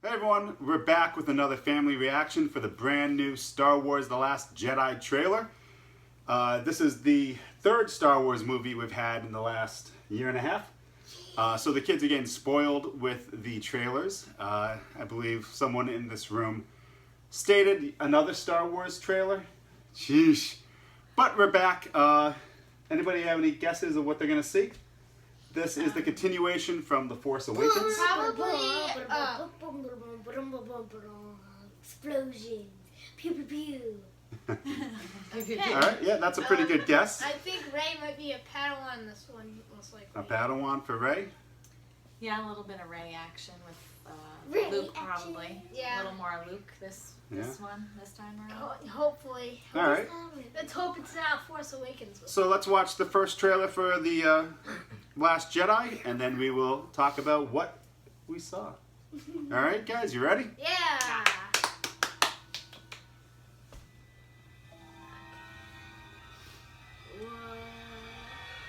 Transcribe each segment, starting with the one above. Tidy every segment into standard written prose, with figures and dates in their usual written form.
Hey everyone, we're back with another family reaction for the brand new Star Wars The Last Jedi trailer. This is the third Star Wars movie we've had in the last year and a half. So the kids are getting spoiled with the trailers. I believe someone in this room stated another Star Wars trailer. Sheesh. But we're back. Anybody have any guesses of what they're going to see? This is the continuation from The Force Awakens. Probably explosions. Pew pew pew. Alright, yeah, that's a pretty good guess. I think Rey might be a Padawan in this one, most likely. A Padawan for Rey? Yeah, a little bit of Rey action with Rey Luke action. probably. Yeah. A little more Luke this time around. Hopefully. Alright. Let's hope it's not Force Awakens. So let's watch the first trailer for the Last Jedi, and then we will talk about what we saw. Alright, guys, you ready? Yeah.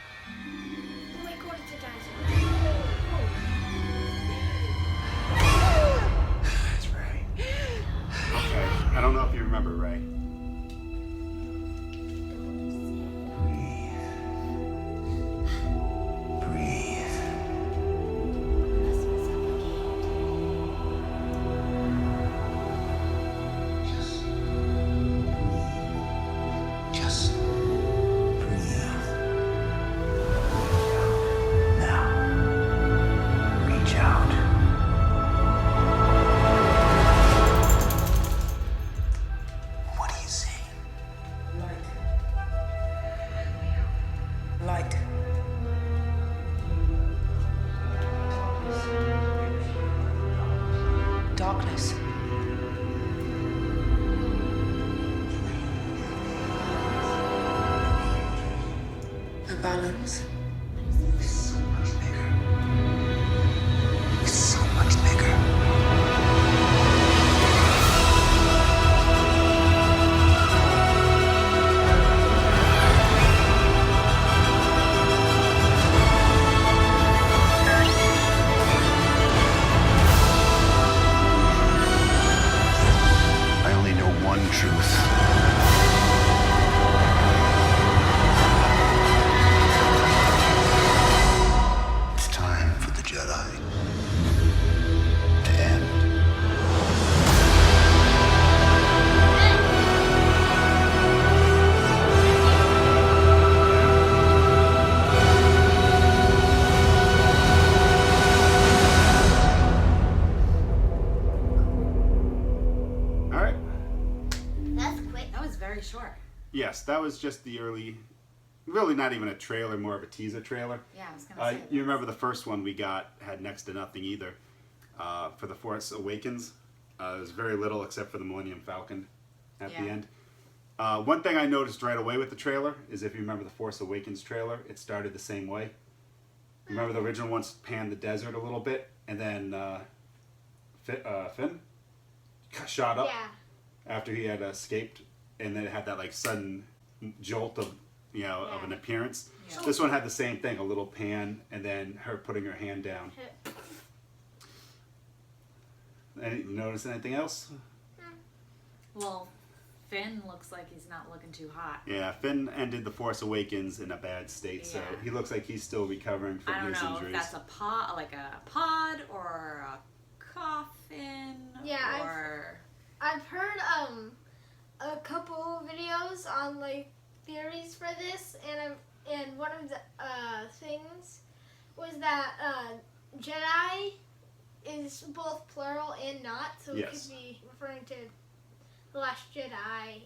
Oh my god, it's a dinosaur. It's Rey. Okay, I don't know if you remember Rey. Light. Darkness. A balance. It's so much bigger. It's so much bigger. I only know one truth. It's time for the Jedi to end. Alright. That's quick. That was very short. Yes, that was just the early, really not even a trailer, more of a teaser trailer. Yeah, I was gonna say. You remember the first one we got had next to nothing either. For The Force Awakens, there was very little except for the Millennium Falcon at the Yeah. end. One thing I noticed right away with the trailer is if you remember the Force Awakens trailer, it started the same way. Remember the original ones panned the desert a little bit, and then Finn shot up Yeah. after he had escaped, and then it had that like sudden jolt of of an appearance. Yeah. This one had the same thing, a little pan, and then her putting her hand down. Notice anything else? Well, Finn looks like he's not looking too hot. Yeah, Finn ended The Force Awakens in a bad state, so Yeah. he looks like he's still recovering from I don't his know injuries. if that's a pod, like a pod or a coffin. Yeah, Or I've heard a couple videos on like theories for this, and one of the things was that Jedi is both plural and not, so it Yes. could be referring to the Last Jedi,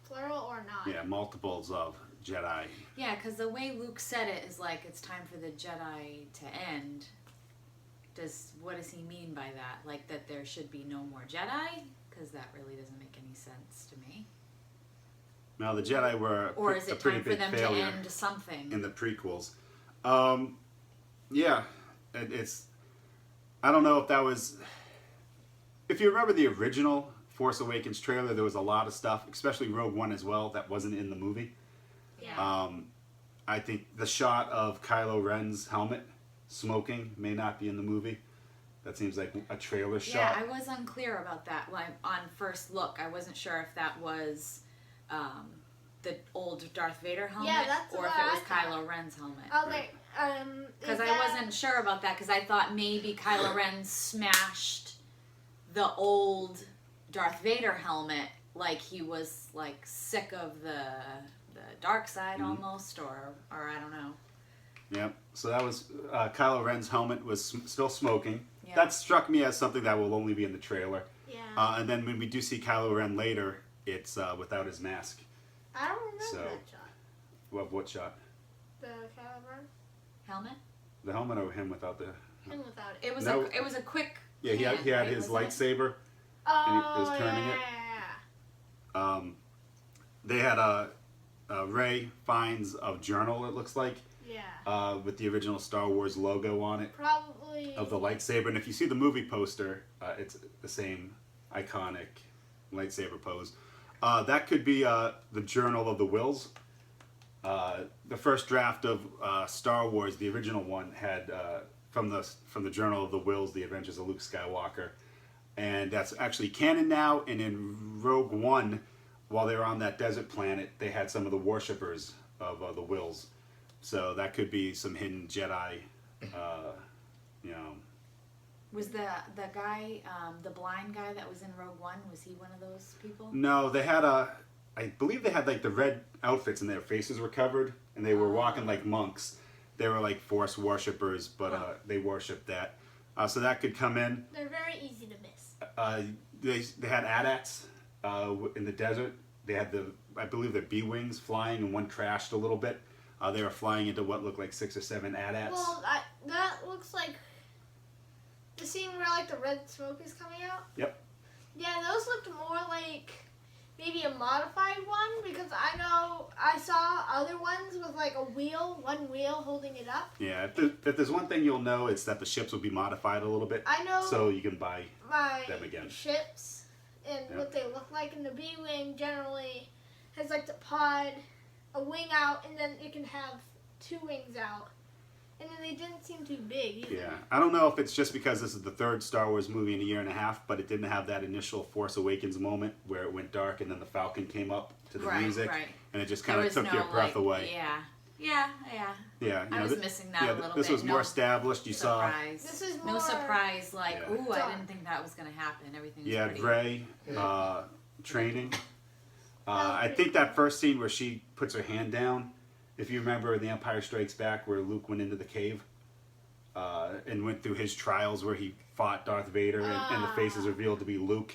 plural or not. Yeah, multiples of Jedi. yeah, because the way Luke said it is like it's time for the Jedi to end. What does he mean by that? Like that there should be no more Jedi? Because that really doesn't make any sense to me. Now the Jedi were Or is a it pretty time for big them to failure end something? in the prequels. Yeah, it's. I don't know if that was. If you remember the original Force Awakens trailer, there was a lot of stuff, especially Rogue One as well, that wasn't in the movie. Yeah. I think the shot of Kylo Ren's helmet smoking may not be in the movie. That seems like a trailer Yeah, shot. I was unclear about that. Like on first look, I wasn't sure if that was the old Darth Vader helmet that's or what if it was I thought. Kylo Ren's helmet. I was like, Because is I that- wasn't sure about that because I thought maybe Kylo Ren smashed the old Darth Vader helmet, like he was like sick of the dark side almost, or I don't know. Yep. So that was Kylo Ren's helmet was still smoking. Yeah. That struck me as something that will only be in the trailer. Yeah. And then when we do see Kylo Ren later, it's without his mask. I don't remember so- that shot. What shot? The caliber. Helmet? The helmet or him without the? Him without it. It was No. it was a quick. Yeah, he had right, his wasn't it? lightsaber. Oh, was turning it. yeah. They had Rey finds a journal. It looks like Yeah. with the original Star Wars logo on it Probably. of the lightsaber. And if you see the movie poster, it's the same iconic lightsaber pose. That could be the Journal of the Wills. The first draft of Star Wars, the original one, had from the Journal of the Wills, The Adventures of Luke Skywalker, and that's actually canon now. And in Rogue One, while they were on that desert planet, they had some of the worshippers of the Wills, so that could be some hidden Jedi. You know, Was the guy, the blind guy that was in Rogue One, was he one of those people? no, they had I believe they had like the red outfits and their faces were covered, and they were walking like monks. They were like Force worshippers, but they worshipped that. So that could come in. They're very easy to miss. They had AT-ATs in the desert. They had I believe their B-wings flying, and one crashed a little bit. They were flying into what looked like 6 or 7 AT-ATs. Well, that looks like the scene where like the red smoke is coming out. Yep. Yeah, those looked more like maybe a modified one, because I know I saw other ones with like one wheel holding it up. Yeah, if there's one thing you'll know, it's that the ships will be modified a little bit, I know so you can buy my them again. ships and Yeah. what they look like, and the B-wing generally has like the pod, a wing out, and then it can have 2 wings out. And then they didn't seem too big either. Yeah, I don't know if it's just because this is the 3rd Star Wars movie in a year and a half, but it didn't have that initial Force Awakens moment where it went dark and then the Falcon came up to the music, and it just kind of took your breath away. Yeah. Yeah, you I know, was missing that yeah, a little this bit. was more established. You saw, surprise. This is no more- surprise. Like, Yeah. ooh, I Dark. didn't think that was gonna happen. Everything. Was you had pretty. Rey training. I think that first scene where she puts her hand down, if you remember in The Empire Strikes Back, where Luke went into the cave and went through his trials where he fought Darth Vader and the face is revealed to be Luke.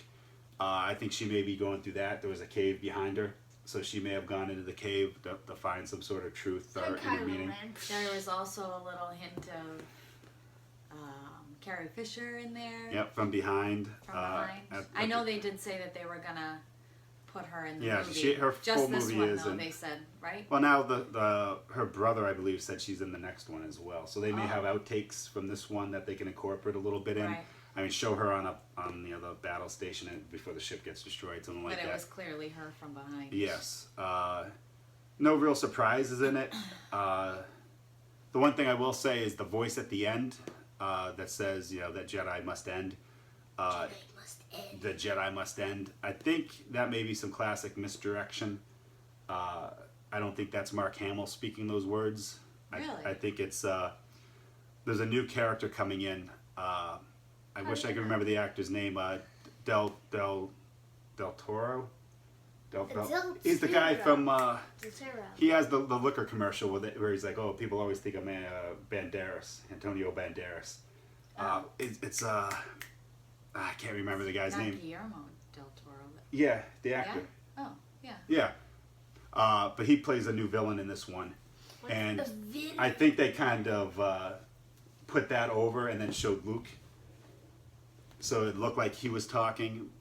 I think she may be going through that. There was a cave behind her, so she may have gone into the cave to find some sort of truth or And inner Kylo meaning. Ren. There was also a little hint of Carrie Fisher in there. Yep, from behind. From behind. I know they did say that they were gonna put her in the Yeah, movie. her Just full this movie one, is though, in- they said, right? Well, now her brother, I believe, said she's in the next one as well. So they may have outtakes from this one that they can incorporate a little bit in. Right. I mean, show her on the battle station before the ship gets destroyed, something like But it that. was clearly her from behind. Yes. No real surprises in it. The one thing I will say is the voice at the end that says, that Jedi must end. Jedi must end. The Jedi must end. I think that may be some classic misdirection. I don't think that's Mark Hamill speaking those words. Really? I think it's there's a new character coming in. I wish I could remember the actor's name. Del Toro. He's the guy from. Zero. He has the liquor commercial with it where he's like, "Oh, people always think of Banderas, Antonio Banderas." It's I can't remember the guy's Not name. Guillermo del Toro. Yeah, the actor. Oh, yeah. Yeah. But he plays a new villain in this one. And A villain? I think they kind of put that over and then showed Luke. So it looked like he was talking.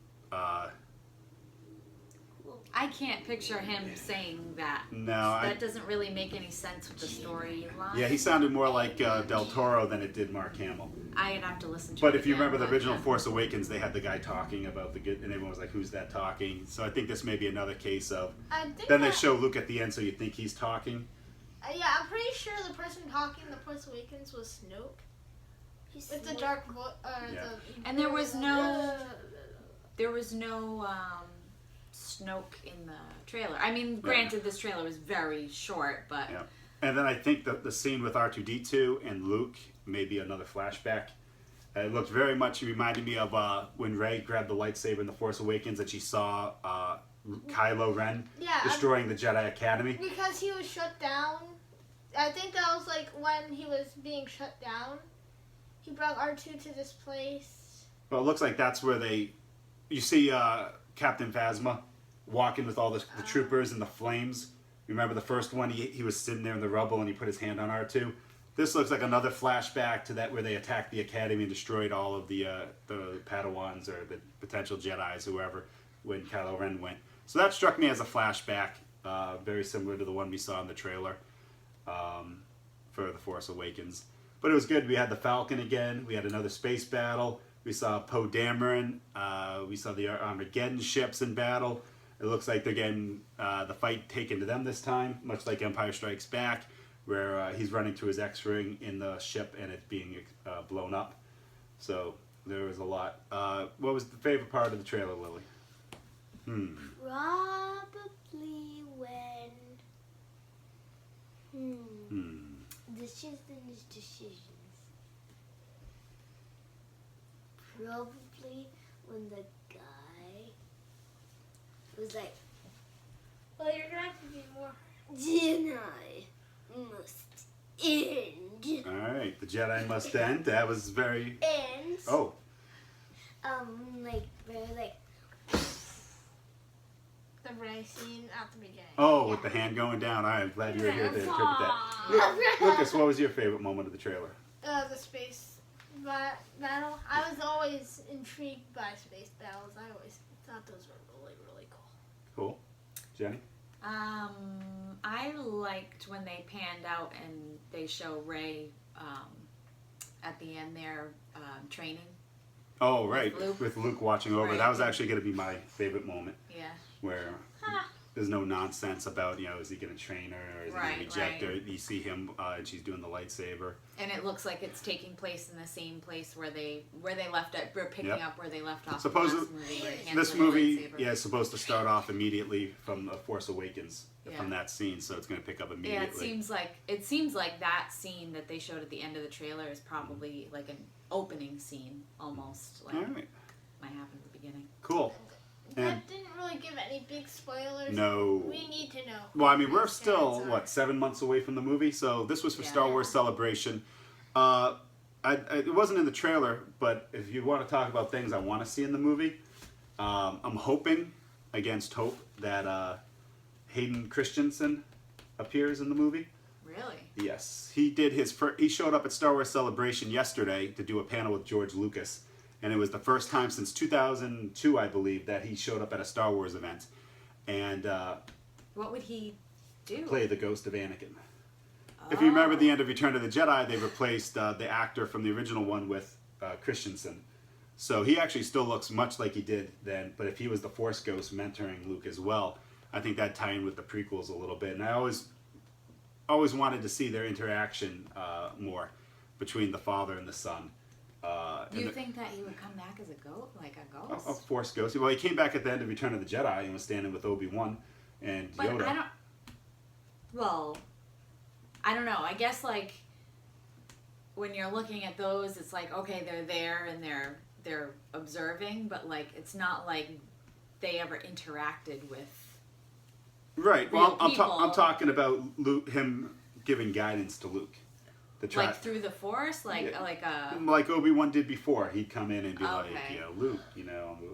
I can't picture him saying that. No, That doesn't really make any sense with the storyline. yeah, he sounded more like Del Toro than it did Mark Hamill. I'd have to listen to But it if you again, remember the but, original yeah. Force Awakens, they had the guy talking about the good, and everyone was like, "Who's that talking?" So I think this may be another case of. I think Then they that- show Luke at the end, so you think he's talking. Yeah, I'm pretty sure the person talking in The Force Awakens was Snoke. It's the dark. Yeah. And there was no Snoke in the trailer. I mean, granted, this trailer was very short, but Yeah. And then I think the scene with R2-D2 and Luke may be another flashback. It looked very much, it reminded me of when Rey grabbed the lightsaber in The Force Awakens and she saw Kylo Ren destroying the Jedi Academy. Because he was shut down. I think that was like when he was being shut down. He brought R2 to this place. Well, it looks like that's where you see Captain Phasma walking with all the troopers and the flames. Remember the first one, he was sitting there in the rubble and he put his hand on R2. This looks like another flashback to that where they attacked the Academy and destroyed all of the Padawans or the potential Jedis, whoever, when Kylo Ren went. So that struck me as a flashback, very similar to the one we saw in the trailer for The Force Awakens. But it was good. We had the Falcon again. We had another space battle. We saw Poe Dameron. We saw the Armageddon ships in battle. It looks like they're getting the fight taken to them this time, much like Empire Strikes Back, where he's running to his X-Wing in the ship and it's being blown up. So there was a lot. What was the favorite part of the trailer, Lily? Probably when. Decisions. Probably when the guy was like, Well, you're gonna have to be more. Jedi must end. All right, the Jedi must end. That was very. And Oh, very like. The Rey scene at the beginning. oh, with the hand going down. I'm glad you were here to interpret that. Lucas, what was your favorite moment of the trailer? The space battle. I was always intrigued by space battles. I always thought those were really, really cool. Cool. Jenny? I liked when they panned out and they show Rey at the end there training. Oh, right. Luke. With Luke watching over. Right. That was actually going to be my favorite moment. Yeah. Where there's no nonsense about, is he going to train her or is he going to reject her? You see him and she's doing the lightsaber. And it looks like it's taking place in the same place where they left it. We're picking up where they left off. Supposedly, in the last movie, where he hands this her the movie lightsaber. is supposed to start off immediately from The Force Awakens, Yeah. from that scene, so it's going to pick up immediately. Yeah, it seems like that scene that they showed at the end of the trailer is probably like an opening scene, almost like All right. might happen at the beginning. Cool. And That didn't really give any big spoilers. no. We need to know. Well, I mean, we're These still, characters are. 7 months away from the movie, so this was for Yeah. Star Wars Celebration. It wasn't in the trailer, but if you want to talk about things I want to see in the movie, I'm hoping, against hope, that Hayden Christensen appears in the movie. Really? Yes. He did he showed up at Star Wars Celebration yesterday to do a panel with George Lucas, and it was the first time since 2002, I believe, that he showed up at a Star Wars event. And What would he do? play the ghost of Anakin. If you remember the end of Return of the Jedi, they replaced the actor from the original one with Christensen. So he actually still looks much like he did then, but if he was the Force ghost mentoring Luke as well, I think that tie in with the prequels a little bit. And I always wanted to see their interaction more between the father and the son. Do you think that he would come back as a goat, like a ghost? A Force ghost. Well, he came back at the end of Return of the Jedi and was standing with Obi-Wan and But Yoda. I don't know. I guess like when you're looking at those, it's like okay, they're there and they're observing, but like it's not like they ever interacted with. Right. real Well, I'm people. talking about Luke, him giving guidance to Luke. Like through the Force, like Yeah. like a Obi-Wan did before. He'd come in and be like, Okay. Luke,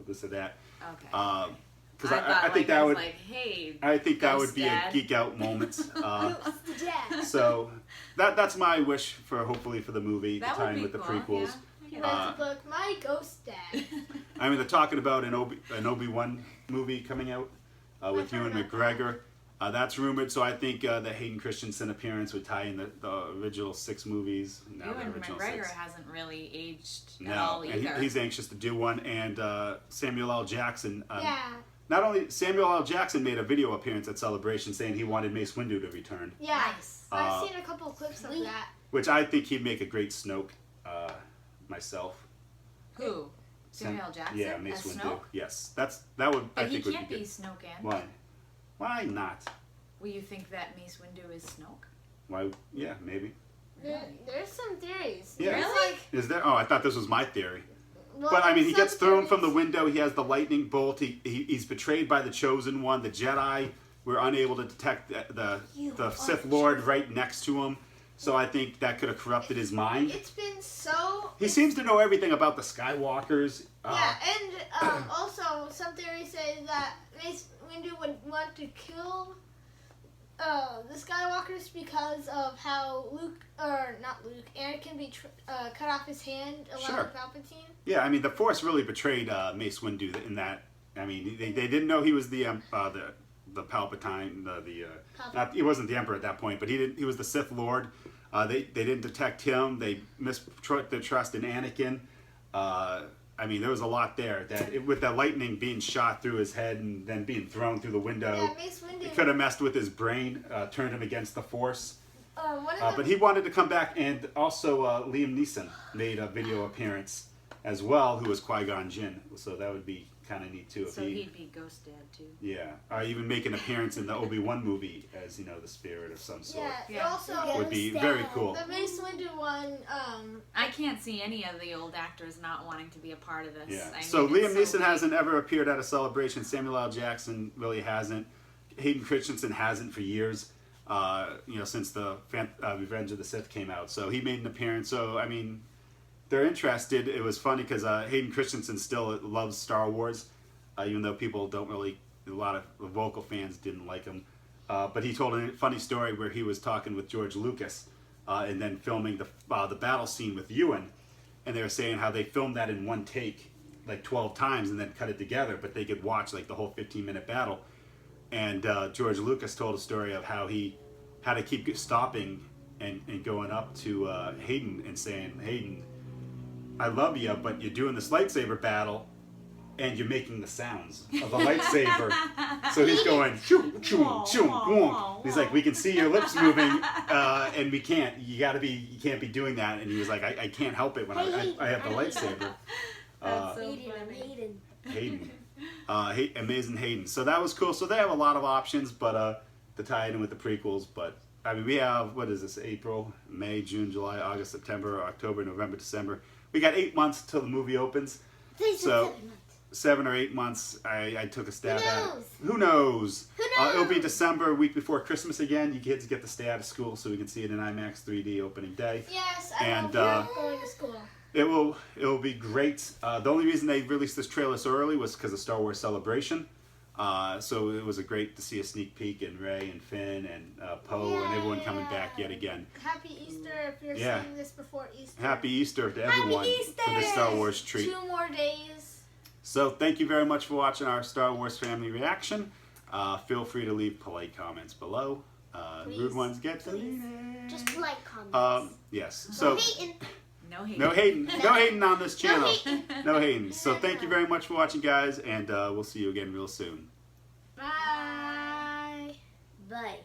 this or that. okay. Because thought, I think that it was would. like, hey, I think that Ghost would be Dad. a geek out moment. The dad. So that's my wish for hopefully for the movie that to would tie in be with the cool. prequels. He writes a book, My Ghost Dad. I mean, they're talking about an Obi-Wan movie coming out with I've heard Ewan about McGregor. That's rumored, so I think the Hayden Christensen appearance would tie in the original 6 movies. Now the Ewan original McGregor 6. hasn't really aged at No, all and either. he's anxious to do one. And Samuel L. Jackson. Yeah. Not only Samuel L. Jackson made a video appearance at Celebration saying he wanted Mace Windu to return, Yeah. Nice. I've seen a couple of clips of that. which I think he'd make a great Snoke. myself. Who? Samuel L. Jackson? Yeah, Mace as Windu. Snoke? Yes, that would I But he think would can't be be good. Snoke and. Why? Why not? Will you think that Mace Windu is Snoke? Why? Yeah, maybe. There's some theories. Yeah. There's Really? like, Is there? Oh, I thought this was my theory. well, But I mean, he some gets thrown from the theories- window. He has the lightning bolt. He's betrayed by the Chosen One. The Jedi were unable to detect the Sith Lord right next to him. So I think that could have corrupted his mind. It's been so. He seems to know everything about the Skywalkers. Yeah, and also some theories say that Mace Windu would want to kill the Skywalkers because of how Anakin cut off his hand, allowing Sure. Palpatine. Yeah, I mean, the Force really betrayed Mace Windu in that. I mean, they didn't know he was the Palpatine. Not, he wasn't the Emperor at that point, but he was the Sith Lord. They didn't detect him. They mistrusted their trust in Anakin. I mean, there was a lot there. With that lightning being shot through his head and then being thrown through the window, Yeah, Mace Windu. it could have messed with his brain, turned him against the Force. One of But he wanted to come back, and also Liam Neeson made a video appearance as well, who was Qui-Gon Jinn. So that would be kind of neat too. If So he'd be Ghost Dad too. yeah, even make an appearance in the Obi-Wan movie as the spirit of some sort. Yeah, also Would be very cool. the Mace Windu one. I can't see any of the old actors not wanting to be a part of this. Yeah. I So mean, Liam it's Neeson big. hasn't ever appeared at a celebration. Samuel L. Jackson really hasn't. Hayden Christensen hasn't for years. Since the Revenge of the Sith came out. So he made an appearance. So I mean, they're interested. It was funny because Hayden Christensen still loves Star Wars, even though people don't really. A lot of vocal fans didn't like him. But he told a funny story where he was talking with George Lucas, and then filming the battle scene with Ewan, and they were saying how they filmed that in one take, like 12 times, and then cut it together, but they could watch like the whole 15-minute battle. And George Lucas told a story of how he had to keep stopping and going up to Hayden and saying, Hayden, I love you, but you're doing this lightsaber battle and you're making the sounds of the lightsaber. So he's going, shoo, shoo, shoo, boom. He's like, we can see your lips moving, and we can't. You can't be doing that. And he was like, I can't help it when I have the lightsaber. That's so Hayden, I'm funny. Hayden. Hayden. Amazing Hayden. So that was cool. So they have a lot of options, but to tie it in with the prequels. But I mean, we have, what is this? April, May, June, July, August, September, October, November, December. We got 8 months till the movie opens. Please So- 7 months. 7 or 8 months. I took a stab at it. knows? Who knows? Who knows? It'll be December, a week before Christmas again. You kids get to stay out of school so we can see it in IMAX 3D opening day. Yes, I And, love going to school. It will be great. The only reason they released this trailer so early was because of Star Wars Celebration. So it was great to see a sneak peek and Rey and Finn and Poe and everyone coming back yet again. Happy Easter if you're Yeah. seeing this before Easter. Happy Easter to everyone for this Star Wars treat. 2 more days. So thank you very much for watching our Star Wars family reaction. Feel free to leave polite comments below. Please, Rude ones get please. deleted. Just polite comments. Yes. So Hayden. No hate. no hating. No hating on this channel. hating. No hating. So thank you very much for watching, guys, and we'll see you again real soon. Bye. Bye.